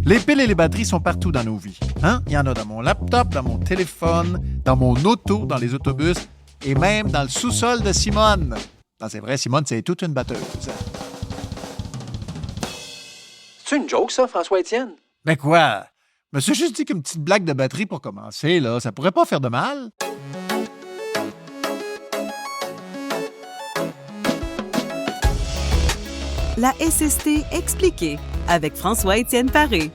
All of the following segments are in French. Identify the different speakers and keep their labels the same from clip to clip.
Speaker 1: Les piles et les batteries sont partout dans nos vies. Hein? Il y en a dans mon laptop, dans mon téléphone, dans mon auto, dans les autobus et même dans le sous-sol de Simone. Non, c'est vrai, Simone, c'est toute une batteuse.
Speaker 2: C'est une joke, ça, François-Étienne?
Speaker 1: Mais quoi? Je me suis juste dit qu'une petite blague de batterie pour commencer, là, ça pourrait pas faire de mal.
Speaker 3: La SST expliquée avec François-Étienne Paré.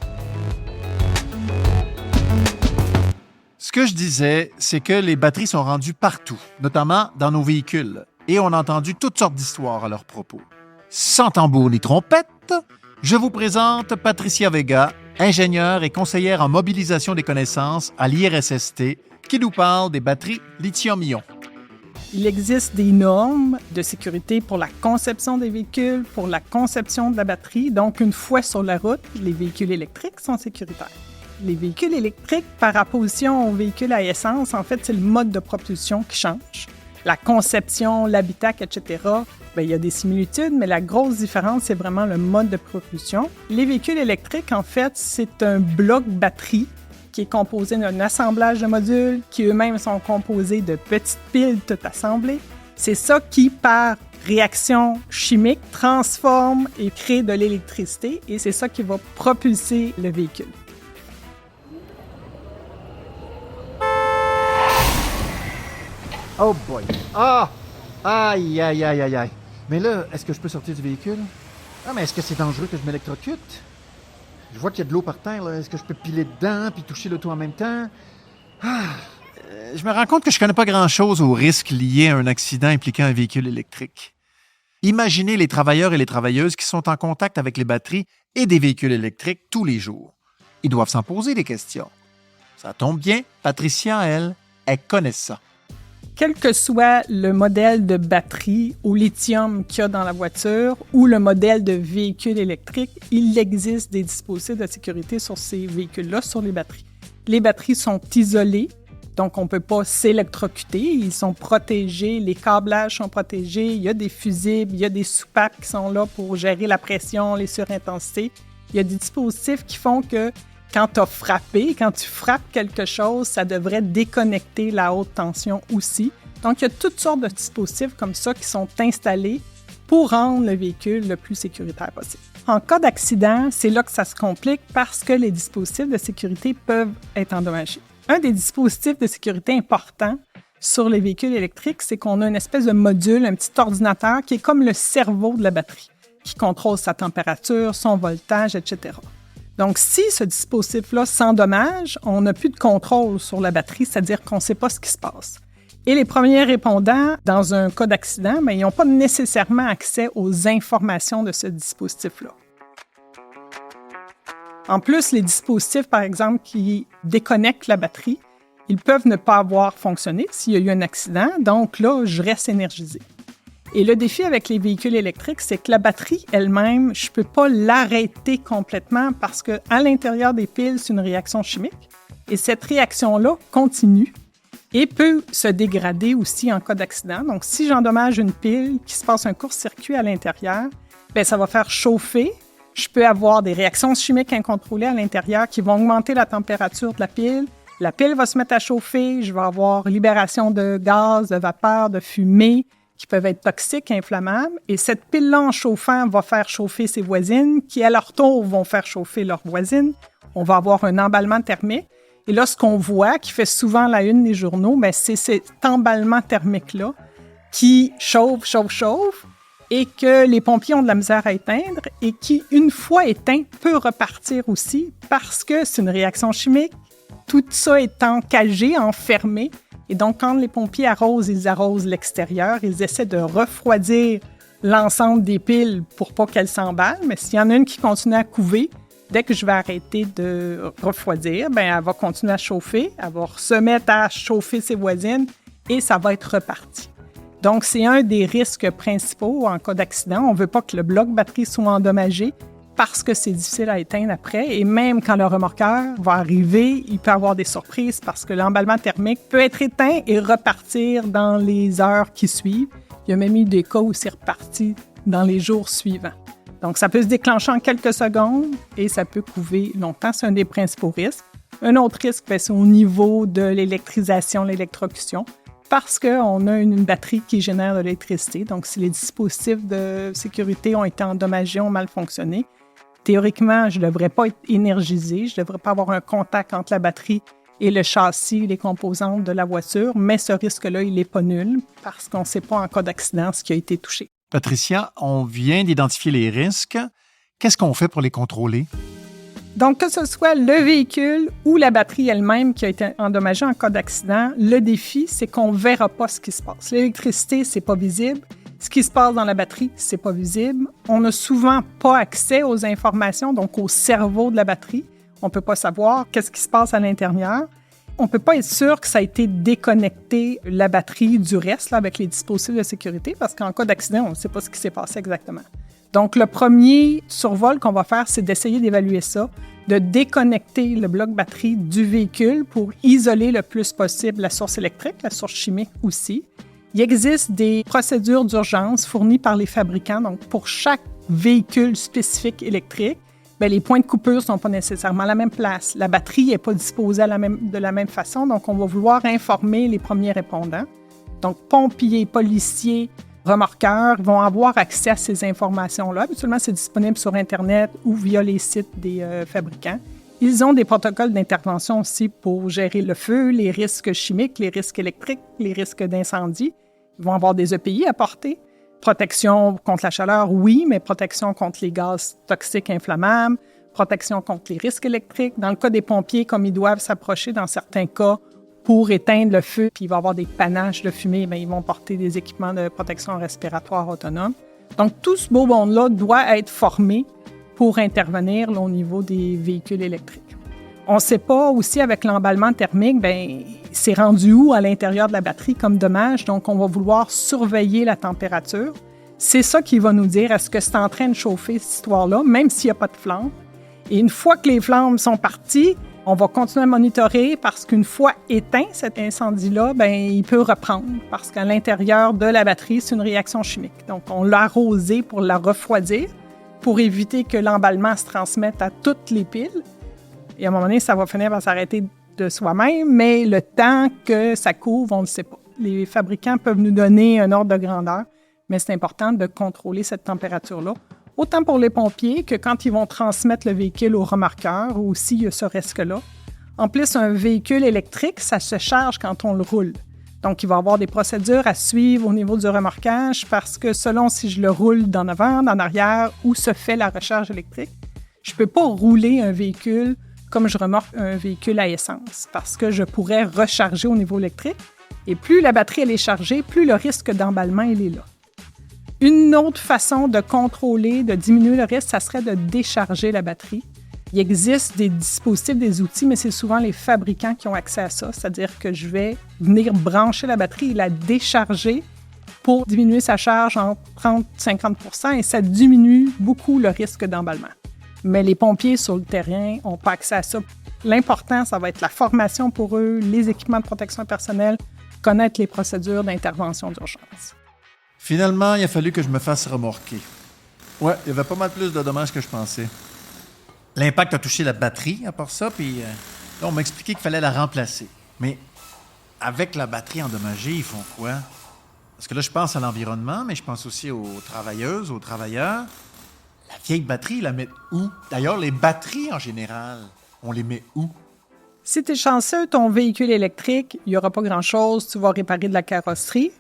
Speaker 1: Ce que je disais, c'est que les batteries sont rendues partout, notamment dans nos véhicules, et on a entendu toutes sortes d'histoires à leur propos. Sans tambour ni trompette, je vous présente Patricia Vega, ingénieure et conseillère en mobilisation des connaissances à l'IRSST, qui nous parle des batteries lithium-ion.
Speaker 4: Il existe des normes de sécurité pour la conception des véhicules, pour la conception de la batterie. Donc, une fois sur la route, les véhicules électriques sont sécuritaires. Les véhicules électriques, par opposition aux véhicules à essence, en fait, c'est le mode de propulsion qui change. La conception, l'habitacle, etc., bien, il y a des similitudes, mais la grosse différence, c'est vraiment le mode de propulsion. Les véhicules électriques, en fait, c'est un bloc batterie qui est composé d'un assemblage de modules qui eux-mêmes sont composés de petites piles toutes assemblées. C'est ça qui, par réaction chimique, transforme et crée de l'électricité et c'est ça qui va propulser le véhicule.
Speaker 1: Oh boy! Ah! Aïe, aïe, aïe, aïe, aïe. Mais là, est-ce que je peux sortir du véhicule? Ah, mais est-ce que c'est dangereux que je m'électrocute? Je vois qu'il y a de l'eau par terre, là. Est-ce que je peux piler dedans puis toucher l'auto en même temps? Je me rends compte que je connais pas grand-chose aux risques liés à un accident impliquant un véhicule électrique. Imaginez les travailleurs et les travailleuses qui sont en contact avec les batteries et des véhicules électriques tous les jours. Ils doivent s'en poser des questions. Ça tombe bien, Patricia, elle connaît ça.
Speaker 4: Quel que soit le modèle de batterie au lithium qu'il y a dans la voiture ou le modèle de véhicule électrique, il existe des dispositifs de sécurité sur ces véhicules-là, sur les batteries. Les batteries sont isolées, donc on ne peut pas s'électrocuter. Ils sont protégés, les câblages sont protégés, il y a des fusibles, il y a des soupapes qui sont là pour gérer la pression, les surintensités. Il y a des dispositifs qui font que quand tu frappes quelque chose, ça devrait déconnecter la haute tension aussi. Donc, il y a toutes sortes de dispositifs comme ça qui sont installés pour rendre le véhicule le plus sécuritaire possible. En cas d'accident, c'est là que ça se complique parce que les dispositifs de sécurité peuvent être endommagés. Un des dispositifs de sécurité importants sur les véhicules électriques, c'est qu'on a une espèce de module, un petit ordinateur qui est comme le cerveau de la batterie, qui contrôle sa température, son voltage, etc. Donc, si ce dispositif-là s'endommage, on n'a plus de contrôle sur la batterie, c'est-à-dire qu'on ne sait pas ce qui se passe. Et les premiers répondants, dans un cas d'accident, ils n'ont pas nécessairement accès aux informations de ce dispositif-là. En plus, les dispositifs, par exemple, qui déconnectent la batterie, ils peuvent ne pas avoir fonctionné s'il y a eu un accident. Donc là, je reste énergisé. Et le défi avec les véhicules électriques, c'est que la batterie elle-même, je ne peux pas l'arrêter complètement parce qu'à l'intérieur des piles, c'est une réaction chimique. Et cette réaction-là continue et peut se dégrader aussi en cas d'accident. Donc, si j'endommage une pile, qu'il se passe un court-circuit à l'intérieur, bien, ça va faire chauffer. Je peux avoir des réactions chimiques incontrôlées à l'intérieur qui vont augmenter la température de la pile. La pile va se mettre à chauffer. Je vais avoir libération de gaz, de vapeur, de fumée, qui peuvent être toxiques, inflammables. Et cette pile-là, en chauffant, va faire chauffer ses voisines, qui, à leur tour, vont faire chauffer leurs voisines. On va avoir un emballement thermique. Et là, ce qu'on voit, qui fait souvent la une des journaux, bien, c'est cet emballement thermique-là qui chauffe, et que les pompiers ont de la misère à éteindre et qui, une fois éteint, peut repartir aussi parce que c'est une réaction chimique. Tout ça est encagé, enfermé. Et donc, quand les pompiers arrosent, ils arrosent l'extérieur. Ils essaient de refroidir l'ensemble des piles pour pas qu'elles s'emballent. Mais s'il y en a une qui continue à couver, dès que je vais arrêter de refroidir, bien, elle va continuer à chauffer. Elle va se mettre à chauffer ses voisines et ça va être reparti. Donc, c'est un des risques principaux en cas d'accident. On ne veut pas que le bloc batterie soit endommagé parce que c'est difficile à éteindre après. Et même quand le remorqueur va arriver, il peut avoir des surprises parce que l'emballement thermique peut être éteint et repartir dans les heures qui suivent. Il y a même eu des cas où c'est reparti dans les jours suivants. Donc, ça peut se déclencher en quelques secondes et ça peut couver longtemps. C'est un des principaux risques. Un autre risque, c'est au niveau de l'électrisation, l'électrocution, parce qu'on a une batterie qui génère de l'électricité. Donc, si les dispositifs de sécurité ont été endommagés, ont mal fonctionné, théoriquement, je ne devrais pas être énergisé, je ne devrais pas avoir un contact entre la batterie et le châssis, les composantes de la voiture, mais ce risque-là, il n'est pas nul parce qu'on ne sait pas en cas d'accident ce qui a été touché.
Speaker 1: Patricia, on vient d'identifier les risques. Qu'est-ce qu'on fait pour les contrôler?
Speaker 4: Donc, que ce soit le véhicule ou la batterie elle-même qui a été endommagée en cas d'accident, le défi, c'est qu'on ne verra pas ce qui se passe. L'électricité, c'est pas visible. Ce qui se passe dans la batterie, c'est pas visible. On n'a souvent pas accès aux informations, donc au cerveau de la batterie. On ne peut pas savoir qu'est-ce qui se passe à l'intérieur. On ne peut pas être sûr que ça a été déconnecté, la batterie, du reste, là, avec les dispositifs de sécurité, parce qu'en cas d'accident, on ne sait pas ce qui s'est passé exactement. Donc, le premier survol qu'on va faire, c'est d'essayer d'évaluer ça, de déconnecter le bloc batterie du véhicule pour isoler le plus possible la source électrique, la source chimique aussi. Il existe des procédures d'urgence fournies par les fabricants. Donc, pour chaque véhicule spécifique électrique, bien, les points de coupure ne sont pas nécessairement à la même place. La batterie n'est pas disposée de la même façon. Donc, on va vouloir informer les premiers répondants. Donc, pompiers, policiers, remorqueurs vont avoir accès à ces informations-là. Habituellement, c'est disponible sur Internet ou via les sites des fabricants. Ils ont des protocoles d'intervention aussi pour gérer le feu, les risques chimiques, les risques électriques, les risques d'incendie. Ils vont avoir des EPI à porter. Protection contre la chaleur, oui, mais protection contre les gaz toxiques inflammables, protection contre les risques électriques. Dans le cas des pompiers, comme ils doivent s'approcher dans certains cas pour éteindre le feu, puis il va y avoir des panaches de fumée, bien, ils vont porter des équipements de protection respiratoire autonome. Donc, tout ce beau monde-là doit être formé pour intervenir là, au niveau des véhicules électriques. On ne sait pas aussi avec l'emballement thermique, bien, c'est rendu où à l'intérieur de la batterie comme dommage. Donc, on va vouloir surveiller la température. C'est ça qui va nous dire est-ce que c'est en train de chauffer cette histoire-là, même s'il n'y a pas de flamme. Et une fois que les flammes sont parties, on va continuer à monitorer parce qu'une fois éteint cet incendie-là, bien, il peut reprendre parce qu'à l'intérieur de la batterie, c'est une réaction chimique. Donc, on l'a arrosé pour la refroidir, pour éviter que l'emballement se transmette à toutes les piles. Et à un moment donné, ça va finir par s'arrêter de soi-même, mais le temps que ça couvre, on ne le sait pas. Les fabricants peuvent nous donner un ordre de grandeur, mais c'est important de contrôler cette température-là, autant pour les pompiers que quand ils vont transmettre le véhicule au remorqueur ou s'il y a ce risque-là. En plus, un véhicule électrique, ça se charge quand on le roule. Donc, il va y avoir des procédures à suivre au niveau du remorquage parce que selon si je le roule d'en avant, d'en arrière, où se fait la recharge électrique, je ne peux pas rouler un véhicule comme je remorque un véhicule à essence parce que je pourrais recharger au niveau électrique. Et plus la batterie elle est chargée, plus le risque d'emballement il est là. Une autre façon de contrôler, de diminuer le risque, ça serait de décharger la batterie. Il existe des dispositifs, des outils, mais c'est souvent les fabricants qui ont accès à ça. C'est-à-dire que je vais venir brancher la batterie et la décharger pour diminuer sa charge en 30-50 % et ça diminue beaucoup le risque d'emballement. Mais les pompiers sur le terrain n'ont pas accès à ça. L'important, ça va être la formation pour eux, les équipements de protection personnelle, connaître les procédures d'intervention d'urgence.
Speaker 1: Finalement, il a fallu que je me fasse remorquer. Ouais, il y avait pas mal plus de dommages que je pensais. L'impact a touché la batterie, à part ça, puis là, on m'a expliqué qu'il fallait la remplacer. Mais avec la batterie endommagée, ils font quoi? Parce que là, je pense à l'environnement, mais je pense aussi aux travailleuses, aux travailleurs. La vieille batterie, ils la mettent où? D'ailleurs, les batteries en général, on les met où?
Speaker 4: Si tu es chanceux, ton véhicule électrique, il n'y aura pas grand-chose, tu vas réparer de la carrosserie.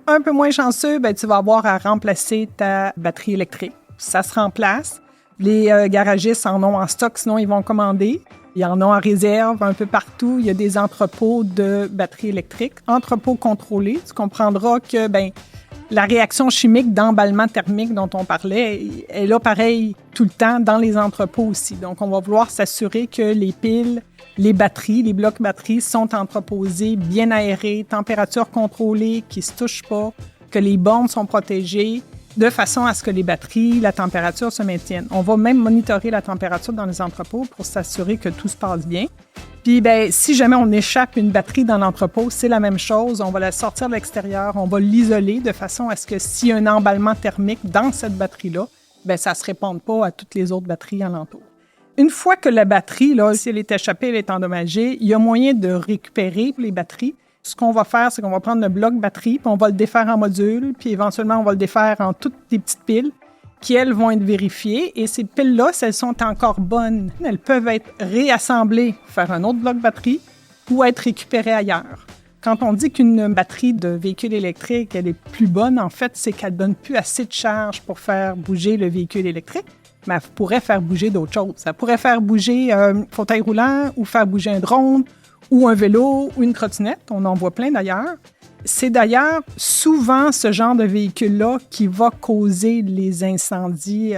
Speaker 4: Un peu moins chanceux, ben, tu vas avoir à remplacer ta batterie électrique. Ça se remplace. Les garagistes en ont en stock, sinon ils vont commander. Il y en a en réserve un peu partout. Il y a des entrepôts de batteries électriques. Entrepôts contrôlés. Tu comprendras que ben, la réaction chimique d'emballement thermique dont on parlait est là pareil tout le temps dans les entrepôts aussi. Donc, on va vouloir s'assurer que les piles, les batteries, les blocs batteries sont entreposés, bien aérés, température contrôlée, qui ne se touchent pas, que les bornes sont protégées, de façon à ce que les batteries, la température se maintiennent. On va même monitorer la température dans les entrepôts pour s'assurer que tout se passe bien. Puis, ben, si jamais on échappe une batterie dans l'entrepôt, c'est la même chose. On va la sortir de l'extérieur, on va l'isoler de façon à ce que s'il y a un emballement thermique dans cette batterie-là, ben ça ne se répond pas à toutes les autres batteries alentour. Une fois que la batterie, là, si elle est échappée, elle est endommagée, il y a moyen de récupérer les batteries. Ce qu'on va faire, c'est qu'on va prendre le bloc batterie, puis on va le défaire en modules, puis éventuellement, on va le défaire en toutes des petites piles qui, elles, vont être vérifiées. Et ces piles-là, si elles sont encore bonnes, elles peuvent être réassemblées, faire un autre bloc batterie ou être récupérées ailleurs. Quand on dit qu'une batterie de véhicule électrique, elle est plus bonne, en fait, c'est qu'elle ne donne plus assez de charge pour faire bouger le véhicule électrique, mais elle pourrait faire bouger d'autres choses. Ça pourrait faire bouger un fauteuil roulant ou faire bouger un drone ou un vélo ou une trottinette. On en voit plein d'ailleurs. C'est d'ailleurs souvent ce genre de véhicule-là qui va causer les incendies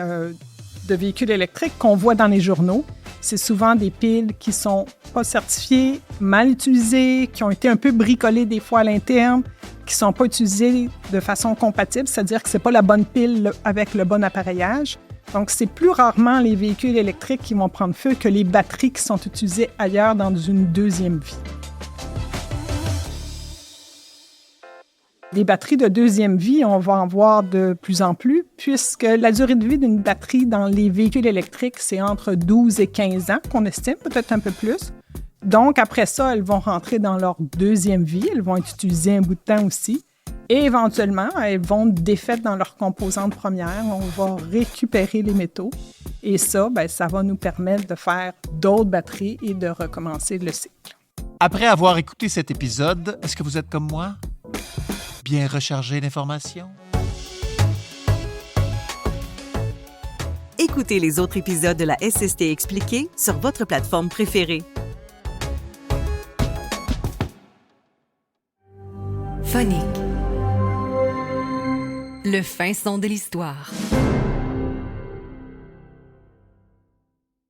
Speaker 4: de véhicules électriques qu'on voit dans les journaux. C'est souvent des piles qui sont pas certifiées, mal utilisées, qui ont été un peu bricolées des fois à l'interne, qui sont pas utilisées de façon compatible, c'est-à-dire que c'est pas la bonne pile avec le bon appareillage. Donc, c'est plus rarement les véhicules électriques qui vont prendre feu que les batteries qui sont utilisées ailleurs dans une deuxième vie. Les batteries de deuxième vie, on va en voir de plus en plus, puisque la durée de vie d'une batterie dans les véhicules électriques, c'est entre 12 et 15 ans qu'on estime, peut-être un peu plus. Donc, après ça, elles vont rentrer dans leur deuxième vie. Elles vont être utilisées un bout de temps aussi. Et éventuellement, elles vont être défaites dans leurs composantes premières. On va récupérer les métaux. Et ça, ça va nous permettre de faire d'autres batteries et de recommencer le cycle.
Speaker 5: Après avoir écouté cet épisode, est-ce que vous êtes comme moi? Bien rechargé d'informations?
Speaker 3: Écoutez les autres épisodes de la SST expliquée sur votre plateforme préférée.
Speaker 6: Phonique. Le fin son de l'histoire.